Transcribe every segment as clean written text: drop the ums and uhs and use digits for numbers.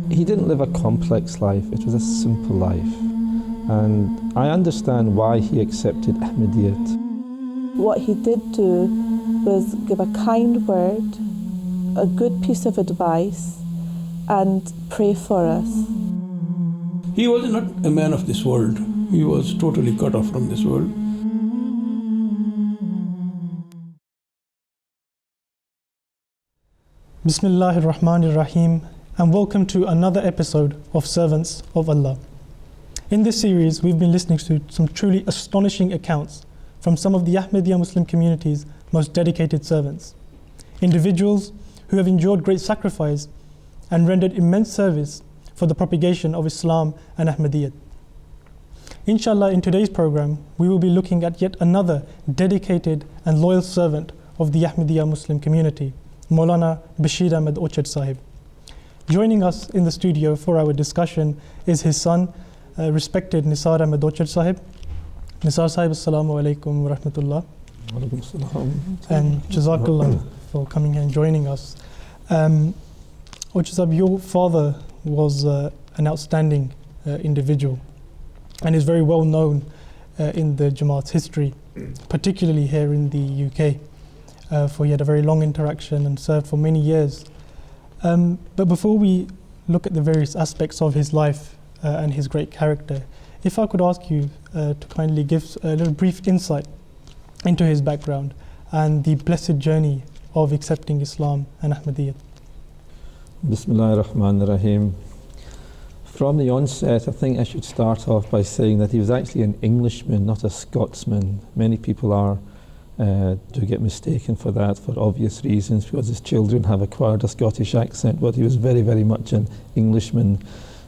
he didn't live a complex life, it was a simple life. And I understand why he accepted Ahmadiyyat. What he did do was give a kind word, a good piece of advice, and pray for us. He was not a man of this world. He was totally cut off from this world. Bismillahir Rahmanir Rahim, and welcome to another episode of Servants of Allah. In this series, we've been listening to some truly astonishing accounts from some of the Ahmadiyya Muslim community's most dedicated servants, individuals who have endured great sacrifice and rendered immense service for the propagation of Islam and Ahmadiyyat. Inshallah, in today's program, we will be looking at yet another dedicated and loyal servant of the Ahmadiyya Muslim community, Maulana Bashir Ahmad Orchard Sahib. Joining us in the studio for our discussion is his son, respected Nisar Ahmad Orchard Sahib. Nisar Sahib, assalamu alaikum wa rahmatullah. And Jazakallah for coming here and joining us. Orchard Sahib, your father was an outstanding individual and is very well known in the Jamaat's history, particularly here in the UK. For he had a very long interaction and served for many years. But before we look at the various aspects of his life and his great character, if I could ask you to kindly give a little brief insight into his background and the blessed journey of accepting Islam and Ahmadiyyat. Bismillahir Rahmanir Rahim. From the onset, I think I should start off by saying that he was actually an Englishman, not a Scotsman. Many people do get mistaken for that for obvious reasons, because his children have acquired a Scottish accent, but he was very, very much an Englishman.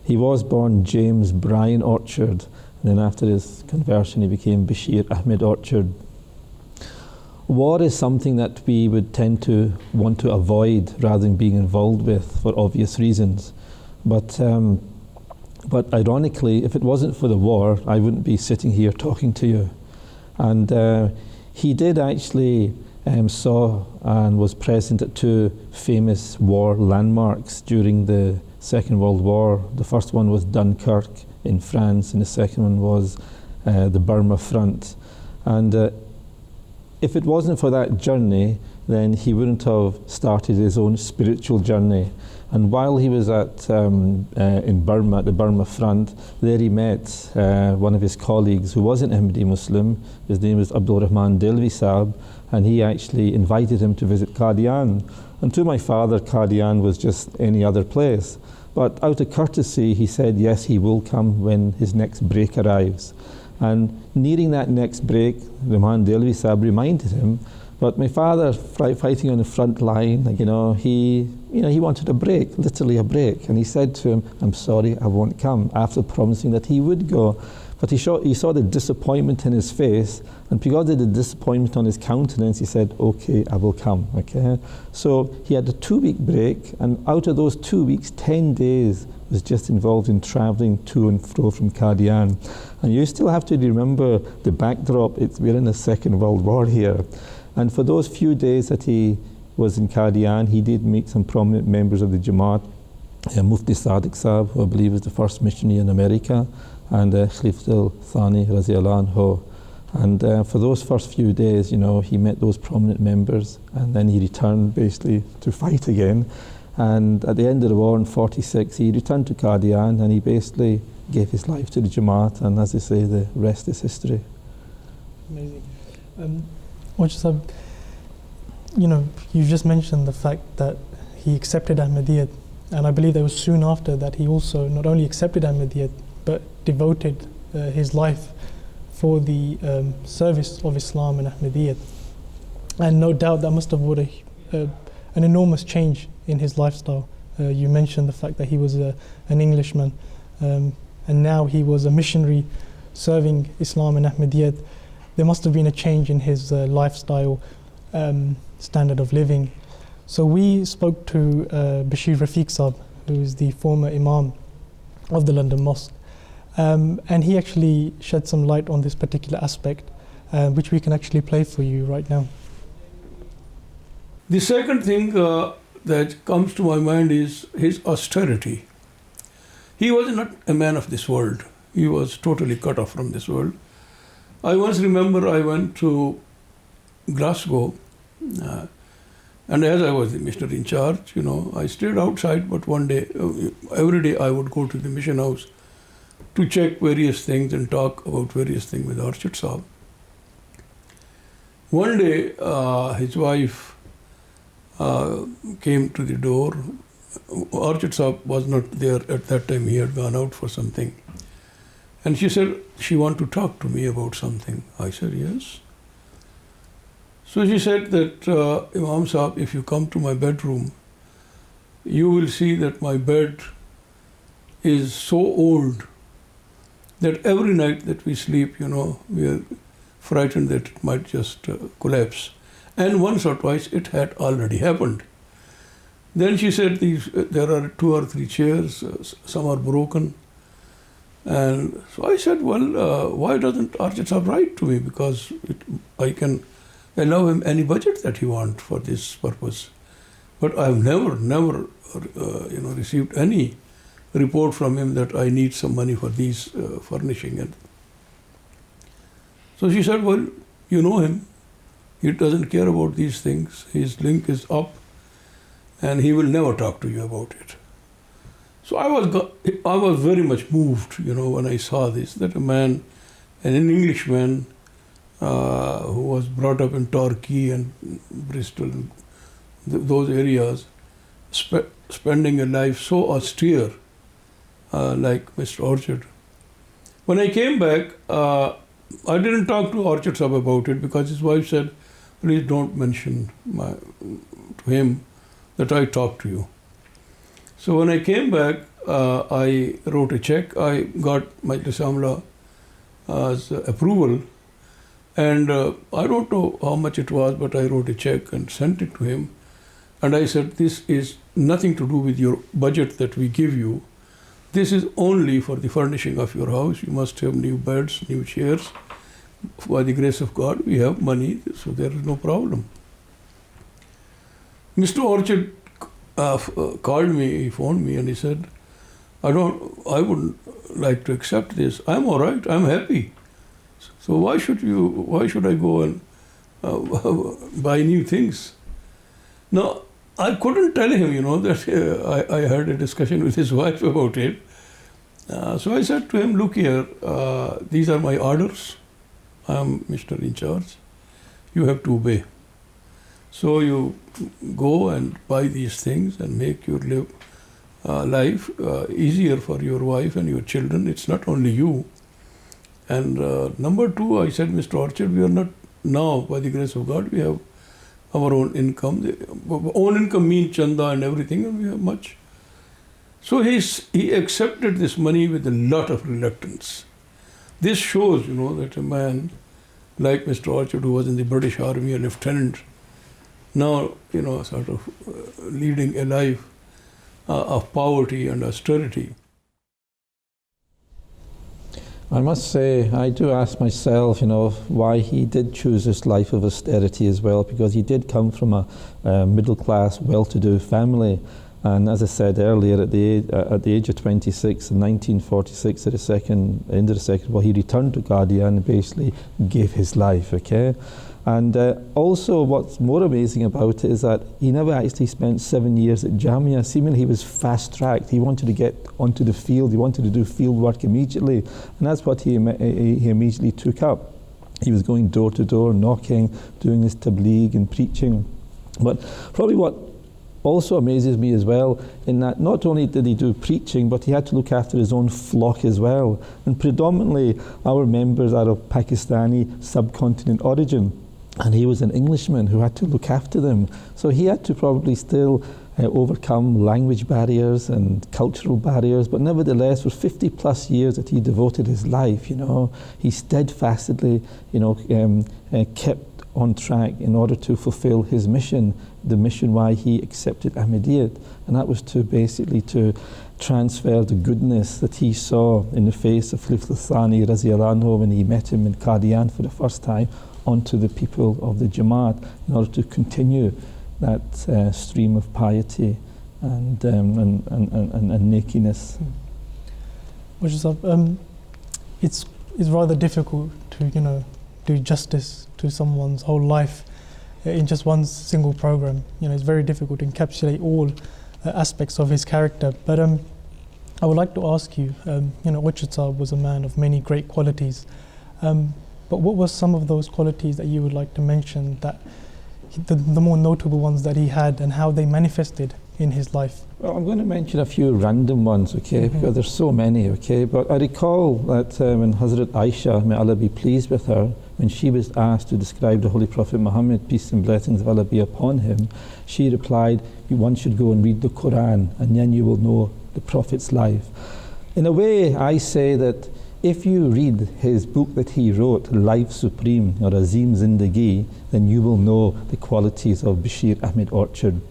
He was born James Brian Orchard, and then after his conversion he became Bashir Ahmad Orchard. War is something that we would tend to want to avoid rather than being involved with for obvious reasons. But ironically, if it wasn't for the war, I wouldn't be sitting here talking to you. And he did actually saw and was present at two famous war landmarks during the Second World War. The first one was Dunkirk in France, and the second one was the Burma front. And if it wasn't for that journey, then he wouldn't have started his own spiritual journey. And while he was in Burma, at the Burma front, there he met one of his colleagues who was an Ahmadiyya Muslim. His name was Abdul Rahman Delvi Sahib, and he actually invited him to visit Qadian. And to my father, Qadian was just any other place. But out of courtesy, he said, yes, he will come when his next break arrives. And nearing that next break, Rahman Delvi Sahib reminded him, but my father, fighting on the front line, he wanted a break, literally a break. And he said to him, I'm sorry, I won't come, after promising that he would go. But he saw the disappointment in his face, and because of the disappointment on his countenance, he said, okay, I will come, okay? So he had a 2-week break, and out of those 2 weeks, 10 days was just involved in travelling to and fro from Qadian. And you still have to remember the backdrop. We're in the Second World War here. And for those few days that he was in Qadian, he did meet some prominent members of the Jamaat, Mufti Sadiq Sahib, who I believe was the first missionary in America, and Khalifatul Thani Raziallahu Anhu. And for those first few days, he met those prominent members, and then he returned basically to fight again. And at the end of the war in 1946, he returned to Qadian, and he basically gave his life to the Jamaat, and as they say, the rest is history. Amazing. You just mentioned the fact that he accepted Ahmadiyyat, and I believe that was soon after that he also not only accepted Ahmadiyyat, but devoted his life for the service of Islam and Ahmadiyyat. And no doubt that must have brought an enormous change in his lifestyle. You mentioned the fact that he was an Englishman, and now he was a missionary serving Islam and Ahmadiyyat. There must have been a change in his lifestyle, standard of living. So we spoke to Bashir Rafiq Sahib, who is the former Imam of the London Mosque, and he actually shed some light on this particular aspect, which we can actually play for you right now. The second thing that comes to my mind is his austerity. He was not a man of this world. He was totally cut off from this world. I once remember I went to Glasgow, and as I was the missionary in charge, I stayed outside, but one day, every day I would go to the mission house to check various things and talk about various things with Orchard Sahib. One day, his wife came to the door. Orchard Sahib was not there at that time. He had gone out for something. And she said, she wanted to talk to me about something. I said, yes. So she said that, Imam Sahib, if you come to my bedroom, you will see that my bed is so old that every night that we sleep, we are frightened that it might just collapse. And once or twice it had already happened. Then she said, there are 2 or 3 chairs, some are broken. And so I said, well, why doesn't Orchard Sahib write to me? Because I can allow him any budget that he wants for this purpose. But I've never, received any report from him that I need some money for these furnishing. And so she said, well, you know him. He doesn't care about these things. His link is up, and he will never talk to you about it. So I was very much moved, when I saw this, that a man, an Englishman, who was brought up in Turkey and Bristol, and those areas, spending a life so austere, like Mr. Orchard. When I came back, I didn't talk to Orchard Sahib about it because his wife said, please don't mention to him that I talked to you. So when I came back, I wrote a check. I got Majlis Amla's approval, and I don't know how much it was, but I wrote a check and sent it to him. And I said, this is nothing to do with your budget that we give you. This is only for the furnishing of your house. You must have new beds, new chairs. By the grace of God, we have money, so there is no problem. Mr. Orchard called me, he phoned me, and he said, I wouldn't like to accept this. I'm all right, I'm happy. So why should I go and buy new things? Now, I couldn't tell him, that I had a discussion with his wife about it. So I said to him, look here, these are my orders. I'm Mr. in charge. You have to obey. So you go and buy these things and make your life easier for your wife and your children. It's not only you. And number 2, I said, Mr. Orchard, we are not now, by the grace of God, we have our own income. Own income means chanda and everything, and we have much. So he accepted this money with a lot of reluctance. This shows, that a man like Mr. Orchard, who was in the British Army, a lieutenant, now, sort of leading a life of poverty and austerity. I must say, I do ask myself, why he did choose this life of austerity as well, because he did come from a middle-class, well-to-do family. And as I said earlier, at the age of 26 in 1946, at the end of the Second War, he returned to Qadian and basically gave his life, okay? And also what's more amazing about it is that he never actually spent 7 years at Jamia. Seemingly he was fast-tracked. He wanted to get onto the field. He wanted to do field work immediately. And that's what he immediately took up. He was going door to door, knocking, doing his tabligh and preaching. But probably what also amazes me as well, in that not only did he do preaching, but he had to look after his own flock as well. And predominantly our members are of Pakistani subcontinent origin. And he was an Englishman who had to look after them. So he had to probably still overcome language barriers and cultural barriers, but nevertheless, for 50 plus years that he devoted his life, he steadfastly, kept on track in order to fulfill his mission, the mission why he accepted Ahmadiyyat. And that was to transfer the goodness that he saw in the face of Khalif al-Thani Raziyallahu anhu when he met him in Qadian for the first time, onto the people of the Jamaat, in order to continue that stream of piety and nakiness. which is it's rather difficult to do justice to someone's whole life in just one single program. It's very difficult to encapsulate all aspects of his character. But I would like to ask you, Orchard Sahib was a man of many great qualities. But what were some of those qualities that you would like to mention, that the more notable ones that he had, and how they manifested in his life? Well, I'm going to mention a few random ones, okay, because there's so many, okay. But I recall that when Hazrat Aisha, may Allah be pleased with her, when she was asked to describe the Holy Prophet Muhammad, peace and blessings of Allah be upon him, she replied, one should go and read the Quran, and then you will know the Prophet's life. In a way, I say that if you read his book that he wrote, Life Supreme, or Azim Zindagi, then you will know the qualities of Bashir Ahmad Orchard.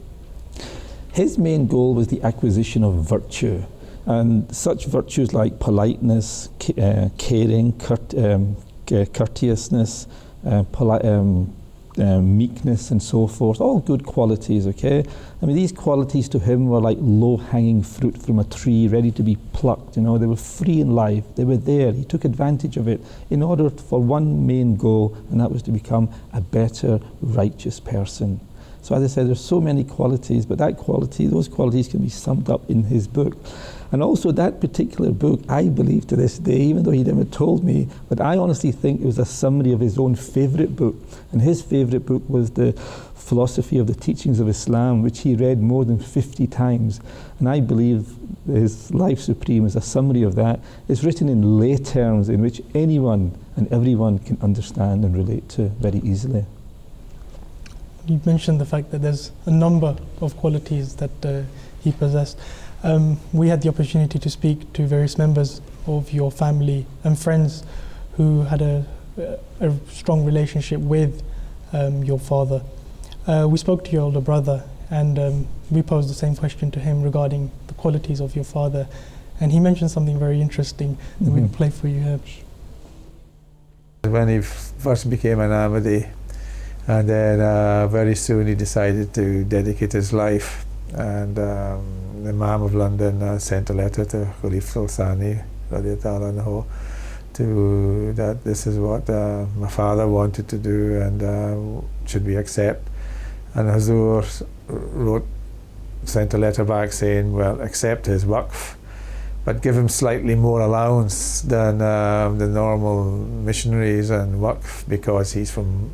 His main goal was the acquisition of virtue, and such virtues like politeness, caring, courteousness, meekness and so forth, all good qualities, okay? I mean, these qualities to him were like low-hanging fruit from a tree ready to be plucked, they were free in life, they were there, he took advantage of it in order for one main goal, and that was to become a better, righteous person. So as I said, there's so many qualities, but those qualities can be summed up in his book. And also that particular book, I believe to this day, even though he never told me, but I honestly think it was a summary of his own favourite book. And his favourite book was the Philosophy of the Teachings of Islam, which he read more than 50 times. And I believe his Life Supreme is a summary of that. It's written in lay terms in which anyone and everyone can understand and relate to very easily. You mentioned the fact that there's a number of qualities that he possessed. We had the opportunity to speak to various members of your family and friends who had a strong relationship with your father. We spoke to your older brother, and we posed the same question to him regarding the qualities of your father, and he mentioned something very interesting that we'll play for you here. When he first became an Ahmadi, and then very soon he decided to dedicate his life, and the Imam of London sent a letter to Khalif Sultani to that this is what my father wanted to do, and should we accept? And Hazur sent a letter back saying, well, accept his waqf, but give him slightly more allowance than the normal missionaries and waqf, because he's from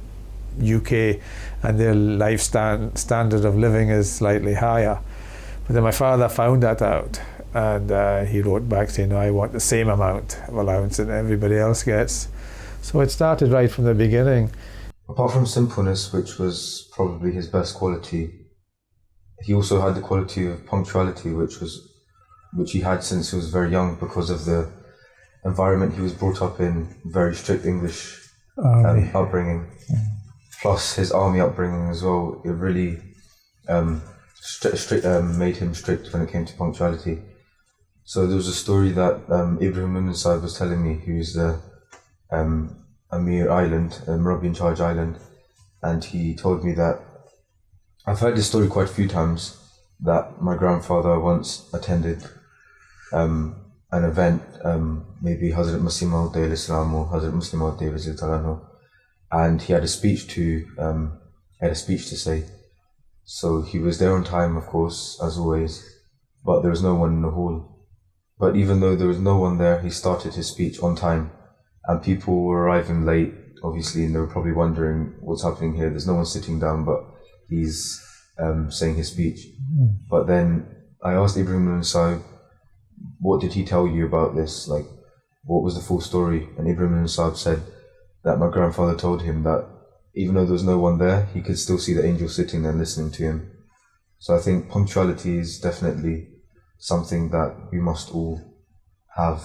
UK and their life standard of living is slightly higher. But then my father found that out, and he wrote back saying, no, I want the same amount of allowance that everybody else gets. So it started right from the beginning. Apart from simpleness, which was probably his best quality, he also had the quality of punctuality, which he had since he was very young because of the environment he was brought up in, very strict English upbringing. Plus his army upbringing as well, it really made him strict when it came to punctuality. So there was a story that Ibrahim Ibn Sa'id was telling me, who's the Amir Island, Murabi in Charge Island, and he told me that, I've heard this story quite a few times, that my grandfather once attended an event, maybe Hazrat Masih Maud Islam or Hazrat Muslim Maud, and he had a speech to say. So he was there on time, of course, as always, but there was no one in the hall. But even though there was no one there, he started his speech on time, and people were arriving late, obviously, and they were probably wondering what's happening here. There's no one sitting down, but he's saying his speech. But then I asked Ibrahim ibn Sa'id, what did he tell you about this? Like, what was the full story? And Ibrahim ibn Sa'id said that my grandfather told him that even though there was no one there, he could still see the angel sitting there listening to him. So I think punctuality is definitely something that we must all have.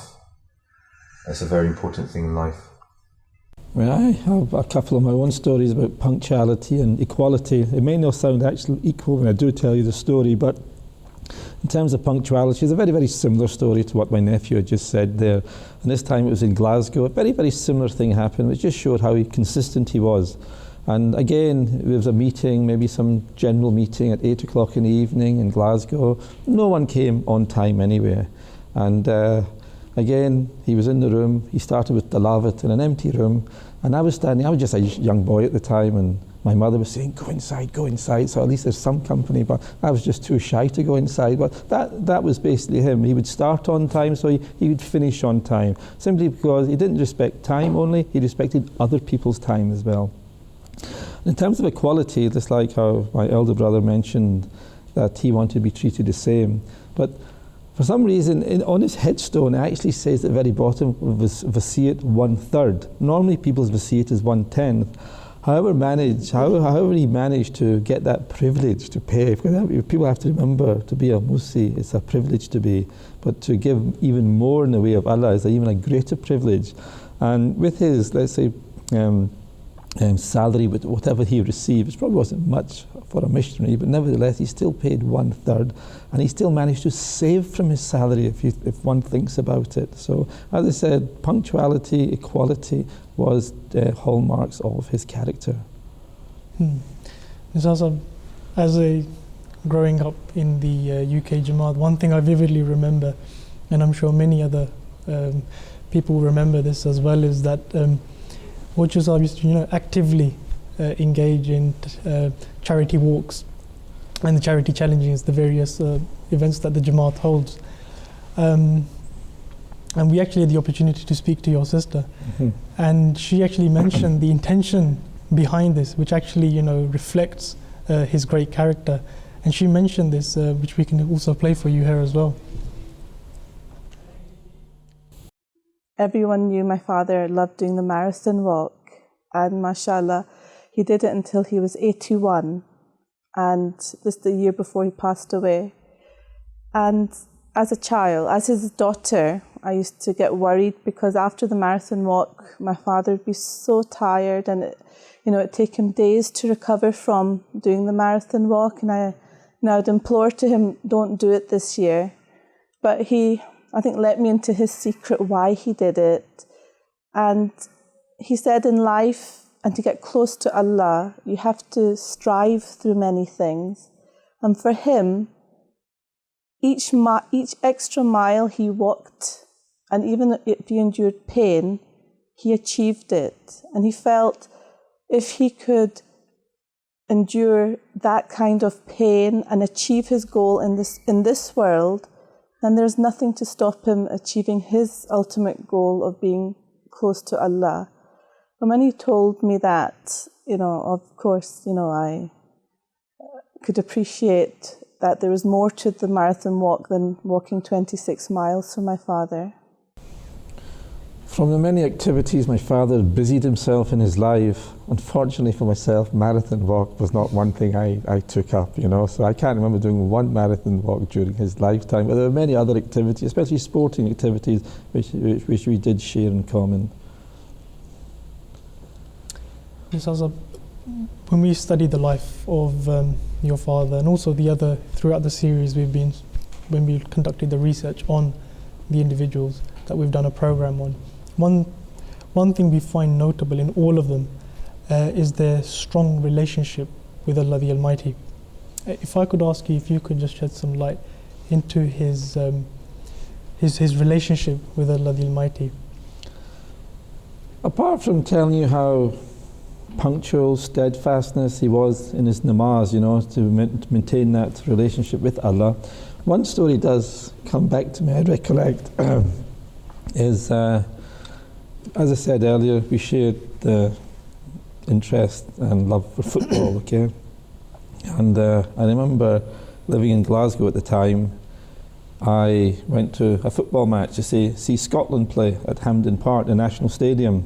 It's a very important thing in life. Well, I have a couple of my own stories about punctuality and equality. It may not sound actually equal when I do tell you the story, but in terms of punctuality, it's a very, very similar story to what my nephew had just said there. And this time it was in Glasgow. A very, very similar thing happened, which just showed how consistent he was. And again, there was a meeting, maybe some general meeting at 8 o'clock in the evening in Glasgow. No one came on time anyway. And again, he was in the room. He started with Tilawat in an empty room, and I was standing. I was just a young boy at the time, and my mother was saying, go inside, so at least there's some company, but I was just too shy to go inside. But that was basically him. He would start on time, so he would finish on time, simply because he didn't respect time only, he respected other people's time as well. In terms of equality, just like how my elder brother mentioned that he wanted to be treated the same, but for some reason, on his headstone, it actually says at the very bottom of his vasiyat 1/3. Normally people's vasiyat is 1/10. However he managed to get that privilege to pay, because people have to remember, to be a Musi, it's a privilege to be, but to give even more in the way of Allah is even a greater privilege. And with his, let's say, salary, with whatever he received, which probably wasn't much for a missionary, but nevertheless he still paid 1/3, and he still managed to save from his salary if one thinks about it. So as I said, punctuality, equality was the hallmarks of his character. It's also, growing up in the UK Jamaat, one thing I vividly remember, and I'm sure many other people remember this as well, is that Orchard Sahib used to, actively engage in charity walks and the charity challenges, the various events that the Jamaat holds. And we actually had the opportunity to speak to your sister, and she actually mentioned the intention behind this, which actually reflects his great character. And she mentioned this, which we can also play for you here as well. Everyone knew my father loved doing the marathon walk, and mashallah, he did it until he was 81, and this the year before he passed away. And as a child, as his daughter, I used to get worried, because after the marathon walk, my father would be so tired, and it'd take him days to recover from doing the marathon walk. And I would implore to him, don't do it this year. But he, I think, let me into his secret why he did it. And he said in life, and to get close to Allah, you have to strive through many things. And for him, each extra mile he walked, and even if he endured pain, he achieved it. And he felt if he could endure that kind of pain and achieve his goal in this world, then there's nothing to stop him achieving his ultimate goal of being close to Allah. And when he told me that, of course, I could appreciate that there was more to the marathon walk than walking 26 miles for my father. From the many activities my father busied himself in his life, unfortunately for myself, marathon walk was not one thing I took up, so I can't remember doing one marathon walk during his lifetime, but there were many other activities, especially sporting activities, which we did share in common. This also, when we studied the life of your father, and also throughout the series when we conducted the research on the individuals that we've done a program on, one thing we find notable in all of them is their strong relationship with Allah the Almighty. If I could ask you if you could just shed some light into his relationship with Allah the Almighty. Apart from telling you how punctual, steadfastness he was in his namaz, to maintain that relationship with Allah, one story does come back to me, I recollect, is, as I said earlier, we shared the interest and love for football, okay? And I remember living in Glasgow at the time. I went to a football match to see Scotland play at Hampden Park, the National Stadium,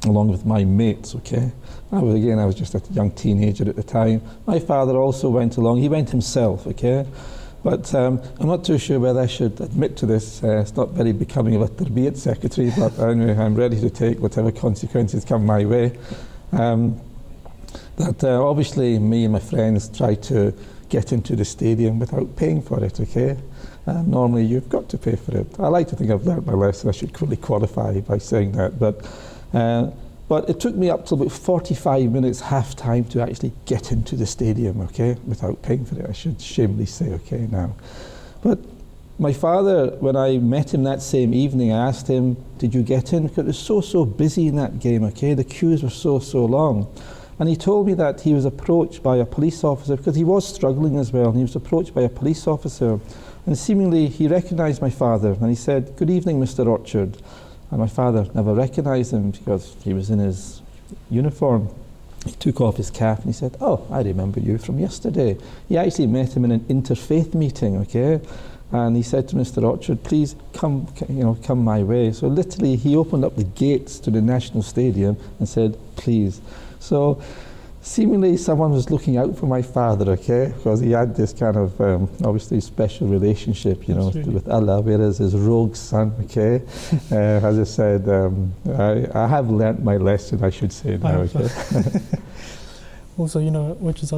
along with my mates, okay? I was just a young teenager at the time. My father also went along. He went himself, okay? But I'm not too sure whether I should admit to this. It's not very becoming of a Tarbiyat secretary, but anyway, I'm ready to take whatever consequences come my way. Obviously, me and my friends tried to get into the stadium without paying for it, okay? Normally, you've got to pay for it. I like to think I've learned my lesson. I should really qualify by saying that. But it took me up to about 45 minutes, half time, to actually get into the stadium, okay, without paying for it. I should shamelessly say, okay, now. But my father, when I met him that same evening, I asked him, did you get in? Because it was so busy in that game, okay? The queues were so long. And he told me that he was approached by a police officer, because he was struggling as well, and he was approached by a police officer. And seemingly he recognized my father, and he said, good evening, Mr. Orchard. And my father never recognized him because he was in his uniform. He took off his cap and he said, oh, I remember you from yesterday. He actually met him in an interfaith meeting, okay? And he said to Mr. Orchard, please come my way. So literally he opened up the gates to the National Stadium and said, please. So seemingly someone was looking out for my father, okay? Because he had this kind of obviously special relationship, with Allah, whereas his rogue son, okay? As I said, I have learnt my lesson, I should say now, okay? Also, which is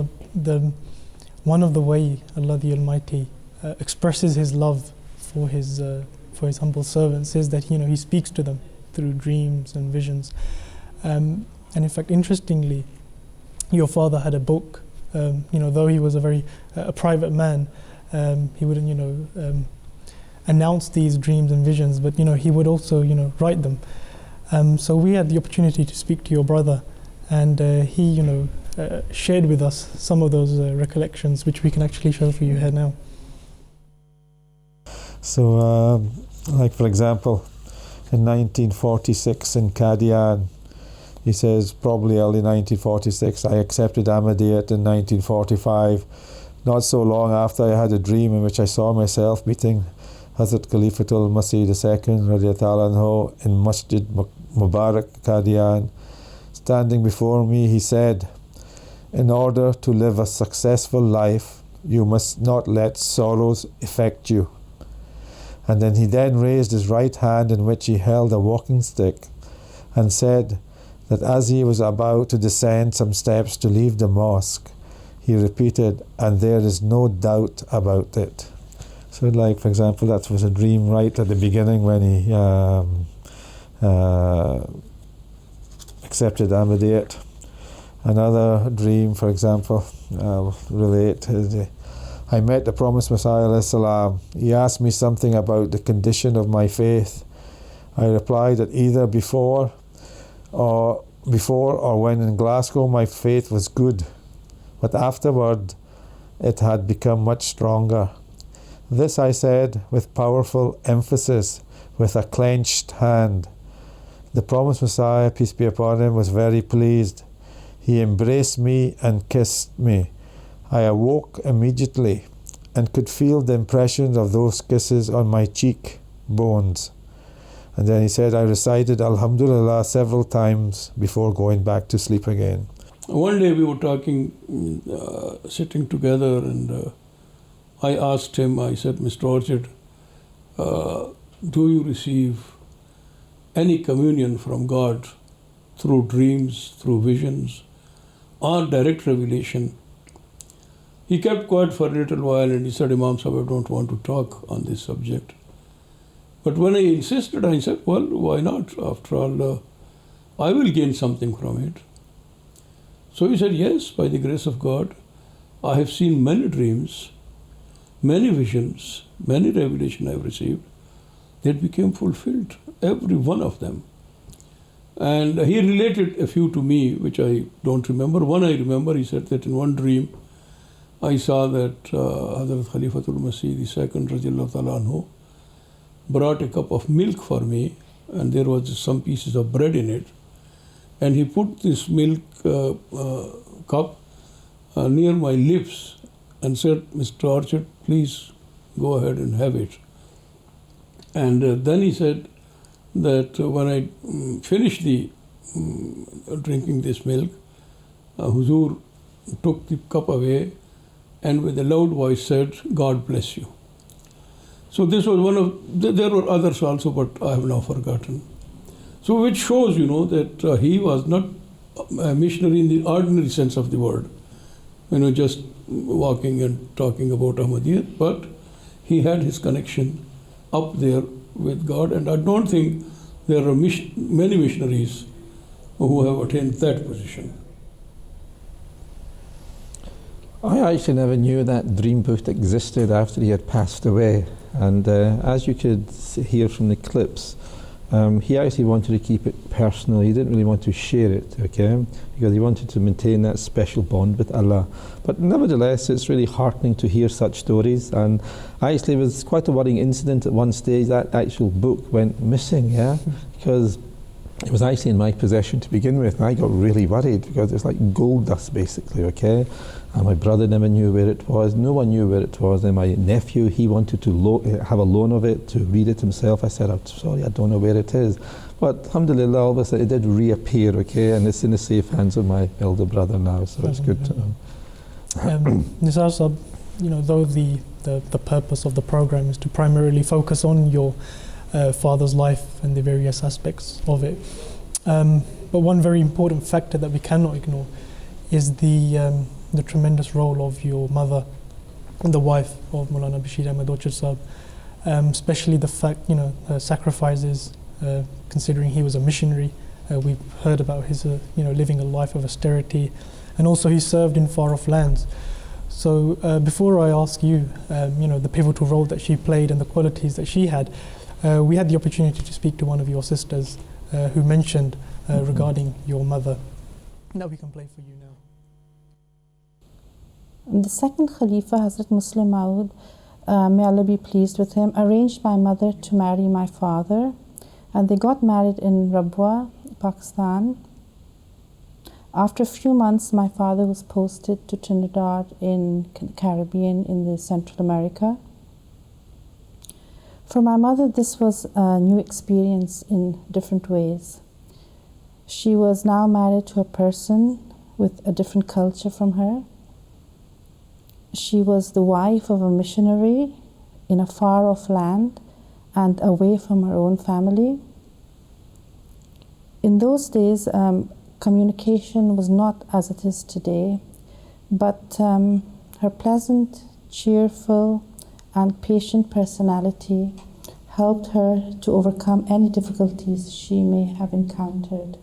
one of the way Allah the Almighty expresses His love for His humble servants is that He speaks to them through dreams and visions. And in fact, interestingly, your father had a book. Though he was a very private man, he wouldn't announce these dreams and visions, but he would also write them. So we had the opportunity to speak to your brother, and he shared with us some of those recollections, which we can actually show for you here now. So, like for example, in 1946 in Qadian, he says, probably early 1946, I accepted Ahmadiyyat in 1945. Not so long after, I had a dream in which I saw myself meeting Hazrat Khalifatul Masih II radiyallahu anhu in Masjid Mubarak, Qadian. Standing before me, he said, in order to live a successful life, you must not let sorrows affect you. And then he raised his right hand in which he held a walking stick and said that as he was about to descend some steps to leave the mosque, he repeated, and there is no doubt about it. So like, for example, that was a dream right at the beginning when he accepted Ahmadiyyat. Another dream, for example, I'll relate, I met the promised Messiah alayhi salam. He asked me something about the condition of my faith. I replied that either before or when in Glasgow my faith was good, but afterward it had become much stronger. This I said with powerful emphasis, with a clenched hand. The promised Messiah, peace be upon him, was very pleased. He embraced me and kissed me. I awoke immediately and could feel the impressions of those kisses on my cheek bones. And then he said, I recited Alhamdulillah several times before going back to sleep again. One day we were talking, sitting together, and I asked him, I said, Mr. Orchard, do you receive any communion from God through dreams, through visions, or direct revelation? He kept quiet for a little while and he said, Imam Sahib, I don't want to talk on this subject. But when I insisted, I said, well, why not? After all, I will gain something from it. So he said, yes, by the grace of God, I have seen many dreams, many visions, many revelations I have received that became fulfilled, every one of them. And he related a few to me, which I don't remember. One I remember, he said that in one dream, I saw that Hazrat Khalifatul Masih II radiyallahu ta'ala anhu brought a cup of milk for me, and there was some pieces of bread in it. And he put this milk cup near my lips and said, Mr. Orchard, please go ahead and have it. And then he said that when I finished the drinking this milk, Huzur took the cup away and with a loud voice said, God bless you. So this was one of, there were others also, but I have now forgotten. So which shows, that he was not a missionary in the ordinary sense of the word, just walking and talking about Ahmadiyyat, but he had his connection up there with God, and I don't think there are many missionaries who have attained that position. I actually never knew that dream book existed after he had passed away. And as you could hear from the clips, he actually wanted to keep it personal. He didn't really want to share it, okay, because he wanted to maintain that special bond with Allah. But nevertheless, it's really heartening to hear such stories. And actually, it was quite a worrying incident at one stage. That actual book went missing, yeah, because it was actually in my possession to begin with, and I got really worried because it's like gold dust, basically, okay? And my brother never knew where it was. No one knew where it was. And my nephew, he wanted to have a loan of it to read it himself. I said, I'm sorry, I don't know where it is. But alhamdulillah, all of a sudden, it did reappear, okay? And it's in the safe hands of my elder brother now, so it's good to know. Nisar Sahib, you know, though the purpose of the program is to primarily focus on your father's life and the various aspects of it, but one very important factor that we cannot ignore is the tremendous role of your mother, the wife of Maulana Bashir Ahmad Orchard Sahib, especially the fact, you know, her sacrifices, considering he was a missionary. We've heard about his, you know, living a life of austerity, and also he served in far-off lands. So before I ask you, you know, the pivotal role that she played and the qualities that she had, we had the opportunity to speak to one of your sisters who mentioned regarding your mother. That we can play for you now. The second Khalifa, Hazrat Muslim Maud, may Allah be pleased with him, arranged my mother to marry my father, and they got married in Rabwa, Pakistan. After a few months, my father was posted to Trinidad in Caribbean in the Central America. For my mother, this was a new experience in different ways. She was now married to a person with a different culture from her. She was the wife of a missionary in a far-off land and away from her own family. In those days, communication was not as it is today, but her pleasant, cheerful, and patient personality helped her to overcome any difficulties she may have encountered.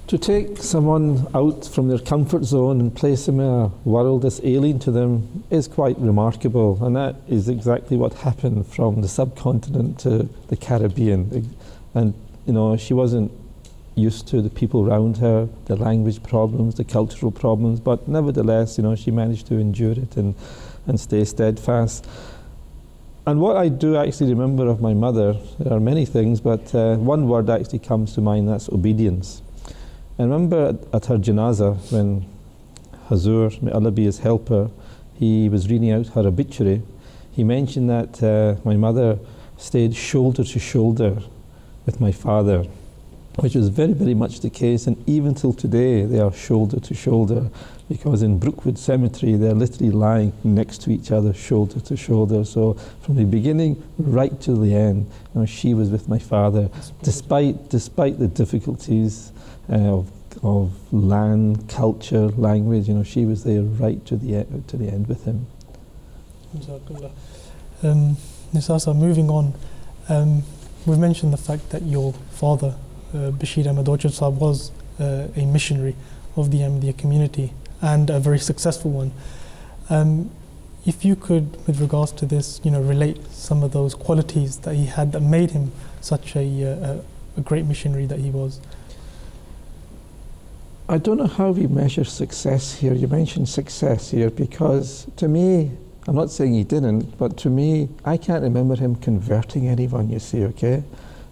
To take someone out from their comfort zone and place them in a world that's alien to them is quite remarkable, and that is exactly what happened from the subcontinent to the Caribbean. And you know, she wasn't used to the people around her, the language problems, the cultural problems, but nevertheless, you know, she managed to endure it and stay steadfast. And what I do actually remember of my mother, there are many things, but one word actually comes to mind, that's obedience. I remember at her janazah, when Hazur, may Allah be his helper, he was reading out her obituary, he mentioned that my mother stayed shoulder to shoulder with my father, which was very, very much the case, and even till today they are shoulder to shoulder, because in Brookwood Cemetery they're literally lying next to each other, shoulder to shoulder. So from the beginning right to the end, you know, she was with my father, despite the difficulties of land, culture, language. You know, she was there right to the end with him. Nisasa, moving on, we've mentioned the fact that your father, Bashir Ahmad Orchard Sahib, was a missionary of the Ahmadiyya community and a very successful one. If you could, with regards to this, you know, relate some of those qualities that he had that made him such a great missionary that he was. I don't know how we measure success here. You mentioned success here because to me, I'm not saying he didn't, but to me, I can't remember him converting anyone, you see, okay?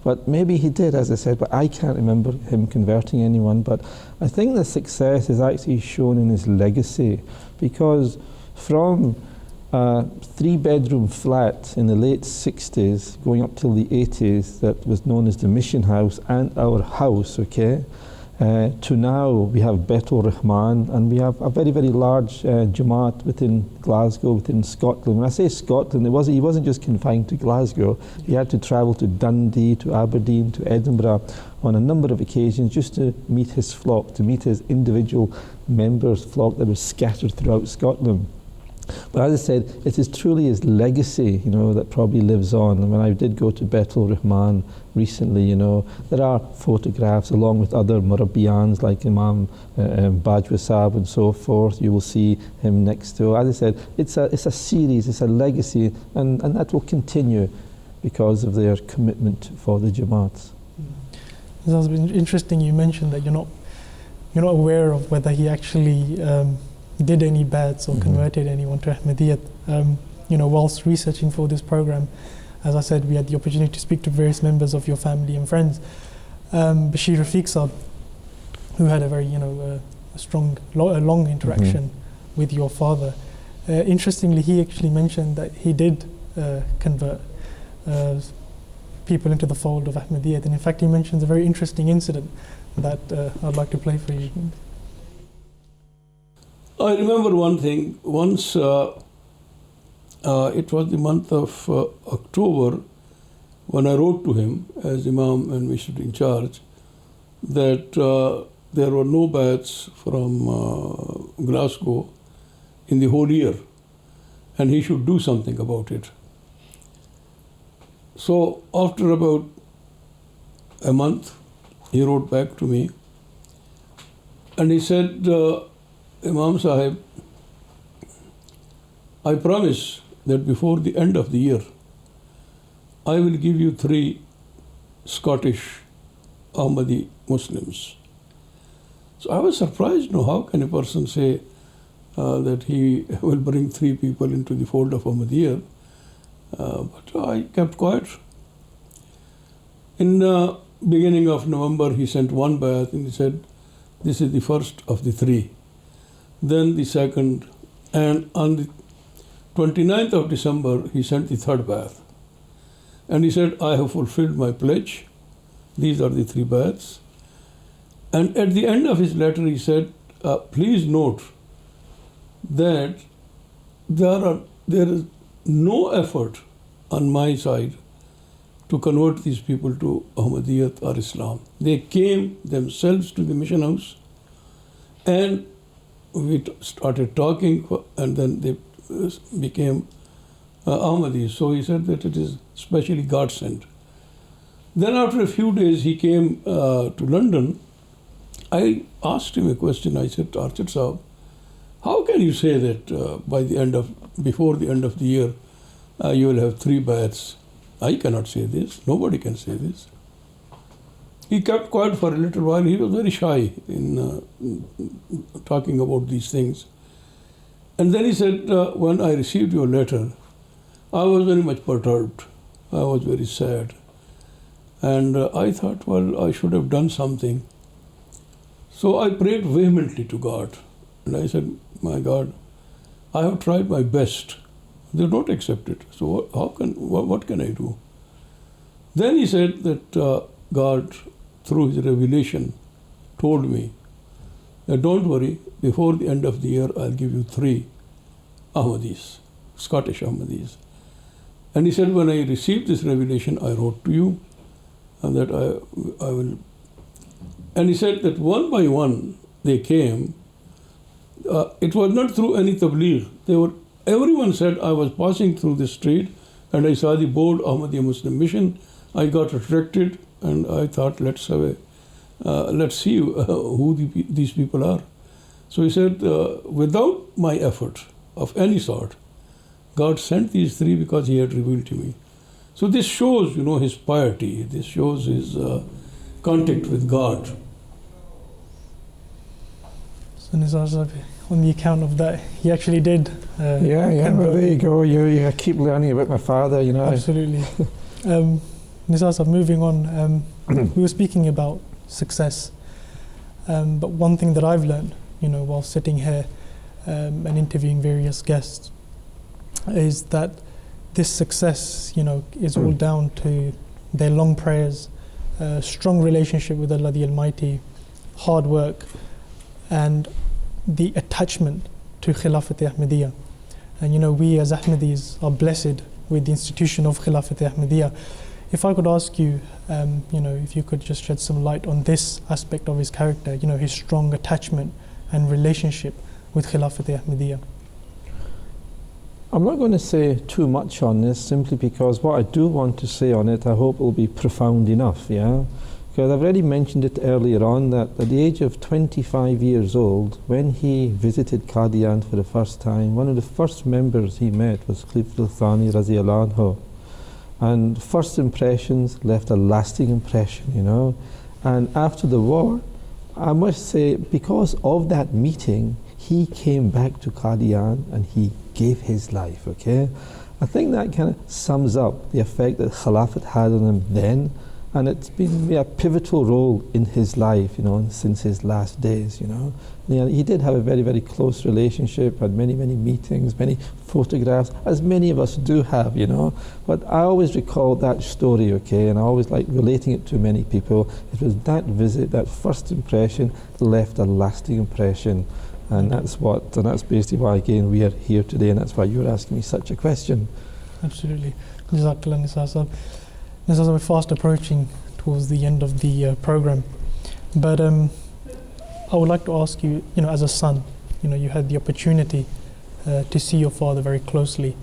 But maybe he did, as I said, but I can't remember him converting anyone. But I think the success is actually shown in his legacy, because from a 3-bedroom flat in the late 60s, going up till the 80s, that was known as the Mission House and our house, okay? To now we have Betul Rahman, and we have a very, very large Jamaat within Glasgow, within Scotland. When I say Scotland, he wasn't just confined to Glasgow. He had to travel to Dundee, to Aberdeen, to Edinburgh on a number of occasions just to meet his flock, to meet his individual members' flock that was scattered throughout Scotland. But as I said, it is truly his legacy, that probably lives on. And when I did go to Betul Rahman recently, there are photographs along with other Murabbiyans like Imam Bajwa Sahib and so forth. You will see him next to. As I said, it's a series, it's a legacy, and that will continue because of their commitment for the Jamaats. It's been interesting you mentioned that you're not aware of whether he actually did any bats or converted anyone to Ahmadiyyat. Whilst researching for this program, as I said, we had the opportunity to speak to various members of your family and friends. Bashir Rafiq Sahib, who had a very, a long interaction with your father. Interestingly, he actually mentioned that he did convert people into the fold of Ahmadiyyat, and in fact, he mentions a very interesting incident that I'd like to play for you. I remember one thing. Once, it was the month of October, when I wrote to him as Imam and missionary in charge that there were no bats from Glasgow in the whole year, and he should do something about it. So after about a month, he wrote back to me, and he said, Imam Sahib, I promise that before the end of the year, I will give you 3 Scottish Ahmadi Muslims. So I was surprised, how can a person say that he will bring 3 people into the fold of Ahmadiyya? But I kept quiet. In the beginning of November, he sent 1 bayat and he said, this is the first of the 3. Then the second, and on the 29th of December, he sent the 3rd bayat. And he said, I have fulfilled my pledge. These are the 3 bayats. And at the end of his letter, he said, please note that there is no effort on my side to convert these people to Ahmadiyyat or Islam. They came themselves to the mission house, and we started talking, and then they became Ahmadis. So he said that it is specially God sent. Then after a few days, he came to London. I asked him a question. I said, Orchard Sahib, how can you say that before the end of the year, you will have 3 bayats? I cannot say this. Nobody can say this. He kept quiet for a little while. He was very shy in talking about these things. And then he said, when I received your letter, I was very much perturbed. I was very sad. And I thought, well, I should have done something. So I prayed vehemently to God. And I said, my God, I have tried my best. They don't accept it. So what can I do? Then he said that God, through his revelation, told me that don't worry, before the end of the year, I'll give you 3 Ahmadis, Scottish Ahmadis. And he said, when I received this revelation, I wrote to you, and that I will. And he said that one by one they came. It was not through any tabligh. Everyone said, I was passing through the street and I saw the board Ahmadiyya Muslim Mission. I got attracted and I thought, let's see who these people are. So he said, without my effort of any sort, God sent these 3 because he had revealed to me. So this shows, his piety. This shows his contact with God. So Nizar Sahib, on the account of that, he actually did. Well, there you go. You keep learning about my father, Absolutely. Nizar Sahib, moving on, we were speaking about success. But one thing that I've learned, while sitting here and interviewing various guests, is that this success, is all down to their long prayers, strong relationship with Allah the Almighty, hard work, and the attachment to Khilafat Ahmadiyya. And we as Ahmadis are blessed with the institution of Khilafat Ahmadiyya. If I could ask you, if you could just shed some light on this aspect of his character, his strong attachment and relationship with Khilafat Ahmadiyya. I'm not going to say too much on this, simply because what I do want to say on it, I hope will be profound enough, yeah? Because I've already mentioned it earlier on, that at the age of 25 years old, when he visited Qadian for the first time, one of the first members he met was Khalifa al-Thani Raziyallahu anhu. And first impressions left a lasting impression, you know. And after the war, I must say, because of that meeting, he came back to Qadian and he gave his life, okay? I think that kind of sums up the effect that Khilafat had on him then, and it's been a pivotal role in his life, you know, since his last days, you know. He did have a very, very close relationship, had many, many meetings, many photographs, as many of us do have, you know. But I always recall that story, okay, and I always like relating it to many people. It was that visit, that first impression, left a lasting impression. And that's basically why, again, we are here today, and that's why you're asking me such a question. Absolutely. Jazakallah, Nisar Sahib. Nisar Sahib, we're fast approaching towards the end of the program. But I would like to ask you, you know, as a son, you know, you had the opportunity to see your father very closely.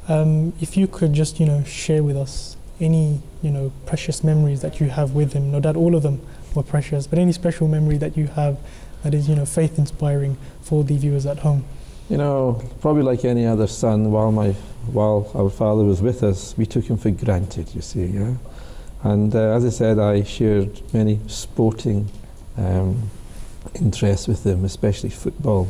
If you could just, you know, share with us any, you know, precious memories that you have with him. No doubt all of them were precious, but any special memory that you have that is, you know, faith inspiring for the viewers at home. You know, probably like any other son, while our father was with us, we took him for granted, you see, yeah? And as I said, I shared many sporting interests with him, especially football.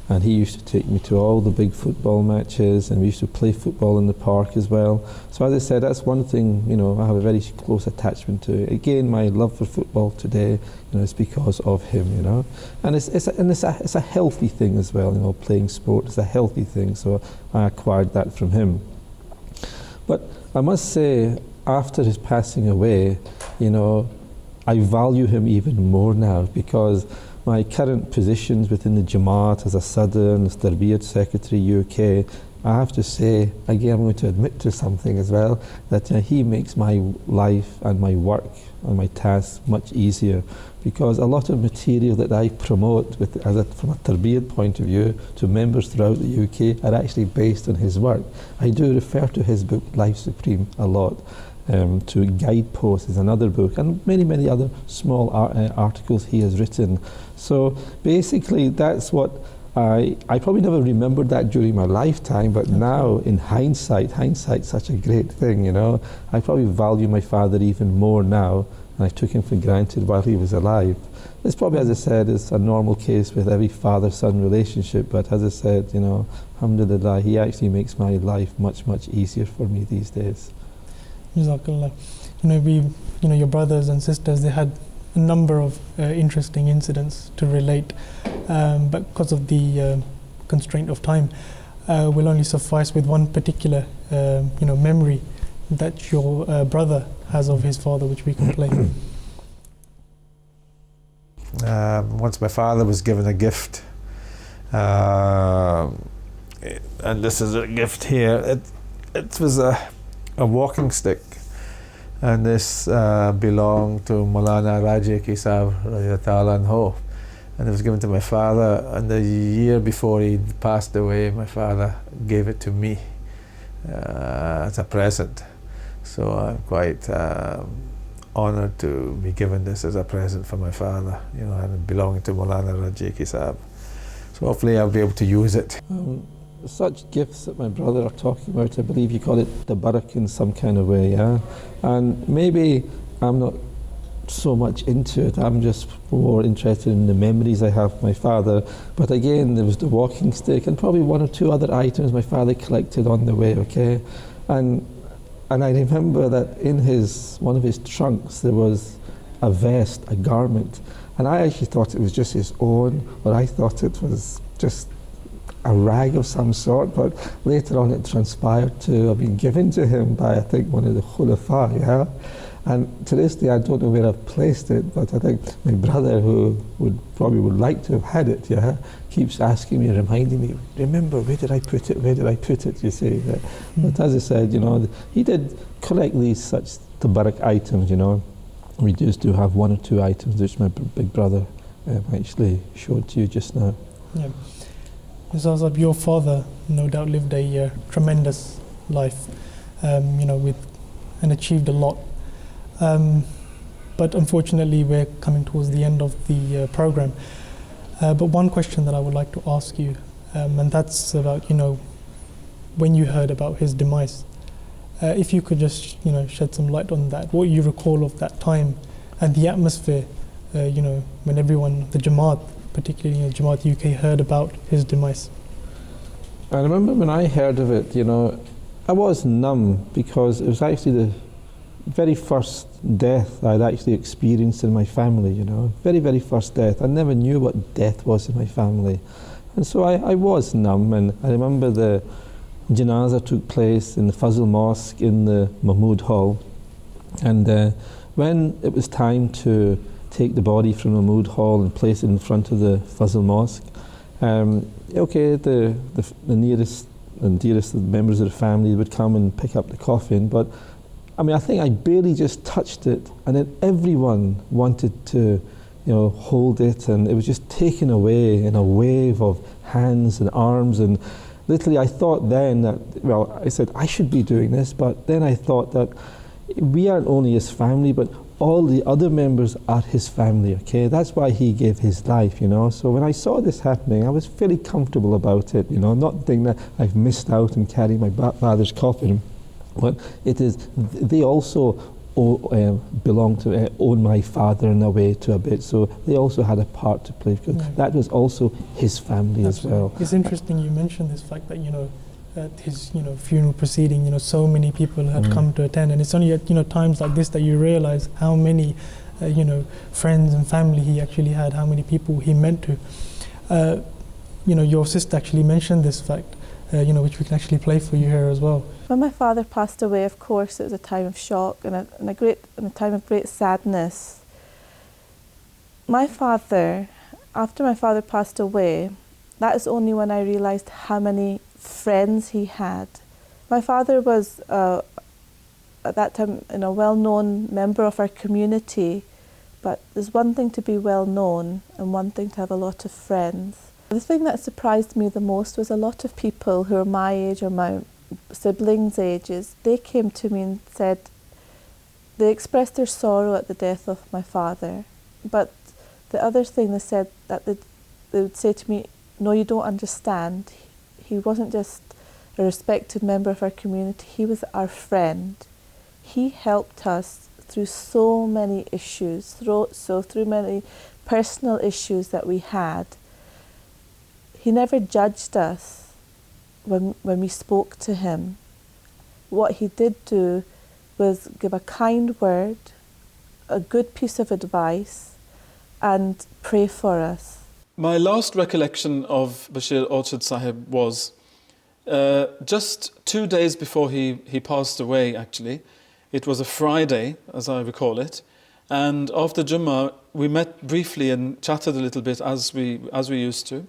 And he used to take me to all the big football matches, and we used to play football in the park as well. So as I said, that's one thing, you know, I have a very close attachment to. Again, my love for football today, you know, is because of him, you know. And it's a healthy thing as well, you know, playing sport is a healthy thing, so I acquired that from him. But I must say, after his passing away, you know, I value him even more now, because my current positions within the Jamaat as a Sadr and as Tarbiyat Secretary UK, I have to say, again, I'm going to admit to something as well, that he makes my life and my work and my tasks much easier, because a lot of material that I promote from a Tarbiyat point of view to members throughout the UK are actually based on his work. I do refer to his book Life Supreme a lot. To Guideposts is another book, and many, many other small articles he has written. So basically that's what I probably never remembered that during my lifetime, but now in hindsight's such a great thing, you know. I probably value my father even more now, and I took him for granted while he was alive. It's probably, as I said, is a normal case with every father-son relationship, but as I said, you know, alhamdulillah, he actually makes my life much, much easier for me these days. Jazakallah. You know, your brothers and sisters, they had a number of interesting incidents to relate, but because of the constraint of time, we'll only suffice with one particular, you know, memory that your brother has of his father, which we can play. Once my father was given a gift, and this is a gift here. It was a walking stick, and this belonged to Maulana Raji Kisab Radiyallahu anhu, and it was given to my father, and the year before he passed away, my father gave it to me as a present. So I'm quite honoured to be given this as a present for my father, you know, and it belonging to Maulana Raji Kisab. So hopefully I'll be able to use it. Such gifts that my brother are talking about, I believe you call it the barak in some kind of way, yeah? And maybe I'm not so much into it, I'm just more interested in the memories I have of my father. But again, there was the walking stick and probably one or two other items my father collected on the way, okay? And I remember that in one of his trunks there was a vest, a garment, and I actually thought it was just his own, or I thought it was just a rag of some sort, but later on it transpired to have been given to him by, I think, one of the Khulafa, yeah? And to this day I don't know where I've placed it, but I think my brother, who would like to have had it, yeah, keeps asking me, reminding me, remember, where did I put it, you see. But as I said, you know, he did collect these such tabarak items, you know. We just do have one or two items which my big brother actually showed to you just now. Yeah. Mr. Sahib, your father no doubt lived a tremendous life, and achieved a lot. But unfortunately, we're coming towards the end of the program. But one question that I would like to ask you, and that's about, when you heard about his demise. If you could just, shed some light on that, what you recall of that time and the atmosphere, when everyone, the Jamaat, particularly Jamaat UK, heard about his demise. I remember when I heard of it, I was numb because it was actually the very first death I'd actually experienced in my family, very, very first death. I never knew what death was in my family. And so I was numb, and I remember the janazah took place in the Fazl Mosque in the Mahmood Hall. And when it was time to take the body from Mahmood Hall and place it in front of the Fazl Mosque, the nearest and dearest of the members of the family would come and pick up the coffin, but I think I barely just touched it, and then everyone wanted to, hold it, and it was just taken away in a wave of hands and arms. And literally I thought then that, I said I should be doing this, but then I thought that we aren't only his family, but all the other members are his family, okay? That's why he gave his life, So when I saw this happening, I was fairly comfortable about it, not thinking that I've missed out and carrying my father's coffin. But it is, they also belong to, own my father in a way to a bit, so they also had a part to play, because that was also his family as well. It's interesting you mentioned this fact that, at his funeral proceeding, so many people had come to attend, and it's only at times like this that you realize how many friends and family he actually had, how many people he meant to. Your sister actually mentioned this fact, which we can actually play for you here as well. When my father passed away, of course, it was a time of shock and a time of great sadness. After my father passed away, that is only when I realised how many friends he had. My father was, at that time, a well-known member of our community, but there's one thing to be well-known and one thing to have a lot of friends. The thing that surprised me the most was a lot of people who are my age or my siblings' ages, they came to me and said, they expressed their sorrow at the death of my father, but the other thing they said, that they would say to me, no, you don't understand. He wasn't just a respected member of our community, he was our friend. He helped us through so many issues, through many personal issues that we had. He never judged us when we spoke to him. What he did do was give a kind word, a good piece of advice, and pray for us. My last recollection of Bashir Orchard Sahib was just 2 days before he passed away, actually. It was a Friday, as I recall it, and after Jummah we met briefly and chatted a little bit as we used to.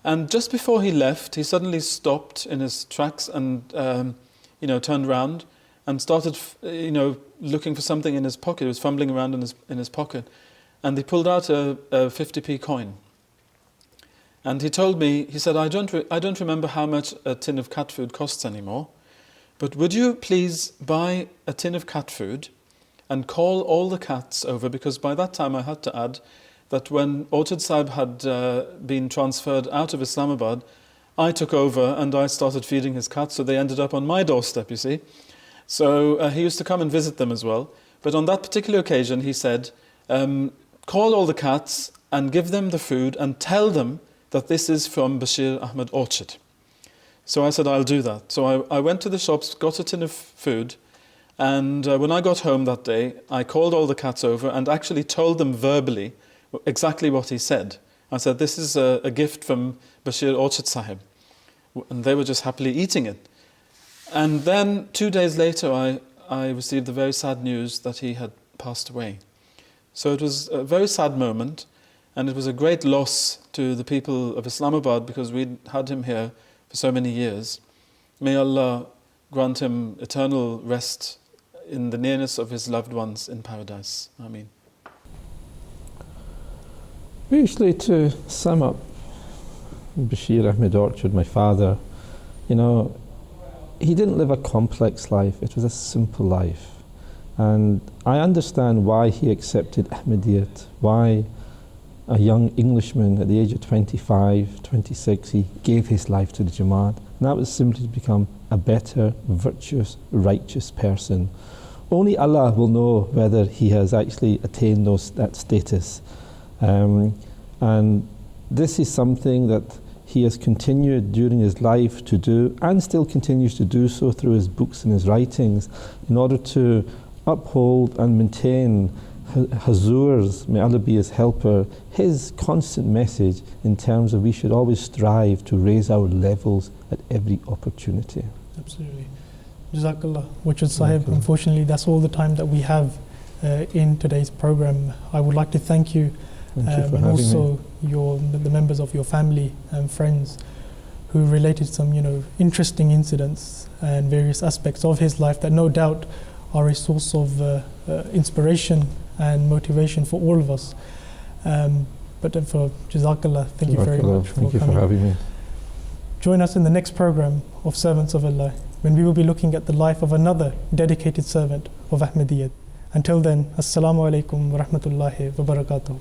And just before he left, he suddenly stopped in his tracks and turned around and started looking for something in his pocket. He was fumbling around in his pocket, and he pulled out a 50p coin. And he told me, he said, I don't remember how much a tin of cat food costs anymore, but would you please buy a tin of cat food and call all the cats over, because by that time I had to add that when Orchard Sahib had been transferred out of Islamabad, I took over and I started feeding his cats, so they ended up on my doorstep, you see. So he used to come and visit them as well. But on that particular occasion, he said, call all the cats and give them the food and tell them that this is from Bashir Ahmad Orchard. So I said, I'll do that. So I went to the shops, got a tin of food, and when I got home that day, I called all the cats over and actually told them verbally exactly what he said. I said, this is a gift from Bashir Orchard Sahib. And they were just happily eating it. And then 2 days later, I received the very sad news that he had passed away. So it was a very sad moment, and it was a great loss to the people of Islamabad, because we'd had him here for so many years. May Allah grant him eternal rest in the nearness of his loved ones in paradise. Ameen. Usually, to sum up Bashir Ahmad Orchard, my father, you know, he didn't live a complex life. It was a simple life. And I understand why he accepted Ahmadiyyat, why a young Englishman at the age of 25, 26, he gave his life to the Jamaat. And that was simply to become a better, virtuous, righteous person. Only Allah will know whether he has actually attained that status. And this is something that he has continued during his life to do, and still continues to do so through his books and his writings, in order to uphold and maintain Hazur's, may Allah be his helper, his constant message in terms of we should always strive to raise our levels at every opportunity. Absolutely. Jazakallah, Orchard Sahib. Unfortunately, that's all the time that we have in today's program. I would like to thank you, and also the members of your family and friends who related some, interesting incidents and various aspects of his life that no doubt are a source of inspiration and motivation for all of us. But for Jazakallah, thank you very much for having me. Join us in the next program of Servants of Allah, when we will be looking at the life of another dedicated servant of Ahmadiyyat. Until then, Assalamu alaikum wa rahmatullahi wa barakatuh.